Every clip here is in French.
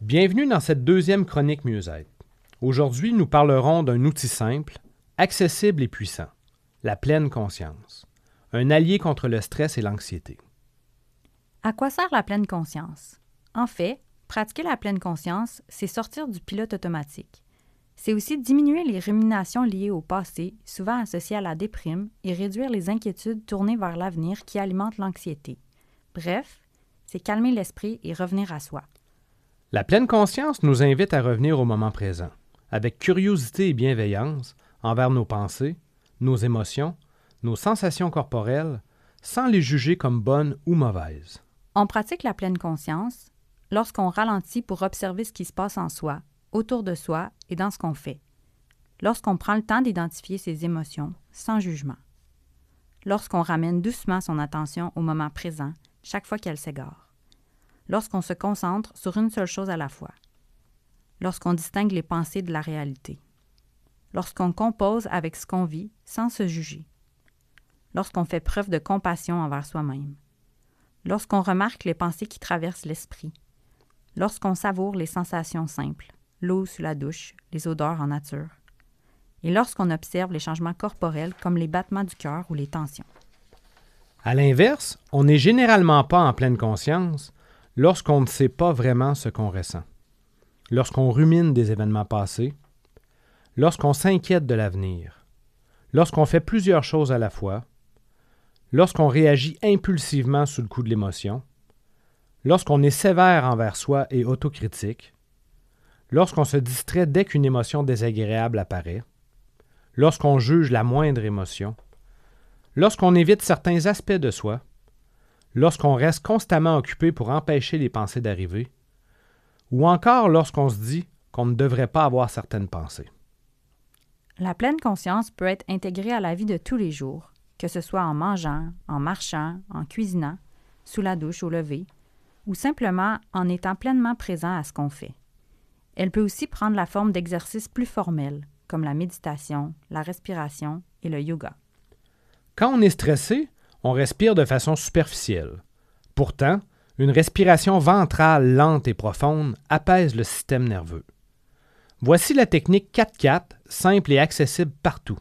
Bienvenue dans cette deuxième chronique Mieux-être. Aujourd'hui, nous parlerons d'un outil simple, accessible et puissant, la pleine conscience, un allié contre le stress et l'anxiété. À quoi sert la pleine conscience? En fait, pratiquer la pleine conscience, c'est sortir du pilote automatique. C'est aussi diminuer les ruminations liées au passé, souvent associées à la déprime, et réduire les inquiétudes tournées vers l'avenir qui alimentent l'anxiété. Bref, c'est calmer l'esprit et revenir à soi. La pleine conscience nous invite à revenir au moment présent, avec curiosité et bienveillance envers nos pensées, nos émotions, nos sensations corporelles, sans les juger comme bonnes ou mauvaises. On pratique la pleine conscience lorsqu'on ralentit pour observer ce qui se passe en soi, autour de soi et dans ce qu'on fait. Lorsqu'on prend le temps d'identifier ses émotions sans jugement. Lorsqu'on ramène doucement son attention au moment présent chaque fois qu'elle s'égare. Lorsqu'on se concentre sur une seule chose à la fois. Lorsqu'on distingue les pensées de la réalité. Lorsqu'on compose avec ce qu'on vit sans se juger. Lorsqu'on fait preuve de compassion envers soi-même. Lorsqu'on remarque les pensées qui traversent l'esprit. Lorsqu'on savoure les sensations simples, l'eau sous la douche, les odeurs en nature. Et lorsqu'on observe les changements corporels comme les battements du cœur ou les tensions. À l'inverse, on n'est généralement pas en pleine conscience lorsqu'on ne sait pas vraiment ce qu'on ressent, lorsqu'on rumine des événements passés, lorsqu'on s'inquiète de l'avenir, lorsqu'on fait plusieurs choses à la fois, lorsqu'on réagit impulsivement sous le coup de l'émotion, lorsqu'on est sévère envers soi et autocritique, lorsqu'on se distrait dès qu'une émotion désagréable apparaît, lorsqu'on juge la moindre émotion, lorsqu'on évite certains aspects de soi, lorsqu'on reste constamment occupé pour empêcher les pensées d'arriver, ou encore lorsqu'on se dit qu'on ne devrait pas avoir certaines pensées. La pleine conscience peut être intégrée à la vie de tous les jours, que ce soit en mangeant, en marchant, en cuisinant, sous la douche au lever, ou simplement en étant pleinement présent à ce qu'on fait. Elle peut aussi prendre la forme d'exercices plus formels, comme la méditation, la respiration et le yoga. Quand on est stressé, on respire de façon superficielle. Pourtant, une respiration ventrale lente et profonde apaise le système nerveux. Voici la technique 4-4, simple et accessible partout.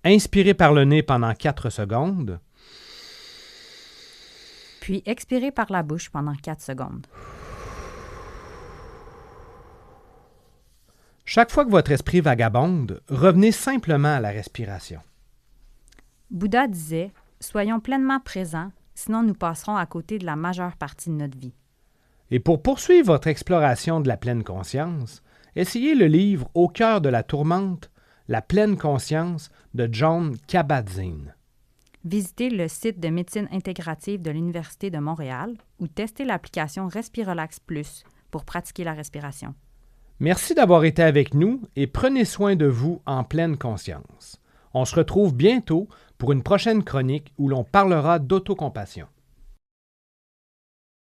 Inspirez par le nez pendant 4 secondes. Puis expirez par la bouche pendant 4 secondes. Chaque fois que votre esprit vagabonde, revenez simplement à la respiration. Bouddha disait « Soyons pleinement présents, sinon nous passerons à côté de la majeure partie de notre vie. » Et pour poursuivre votre exploration de la pleine conscience, essayez le livre Au cœur de la tourmente, La pleine conscience de Jon Kabat-Zinn. Visitez le site de médecine intégrative de l'Université de Montréal ou testez l'application Respirelax Plus pour pratiquer la respiration. Merci d'avoir été avec nous et prenez soin de vous en pleine conscience. On se retrouve bientôt pour une prochaine chronique où l'on parlera d'autocompassion.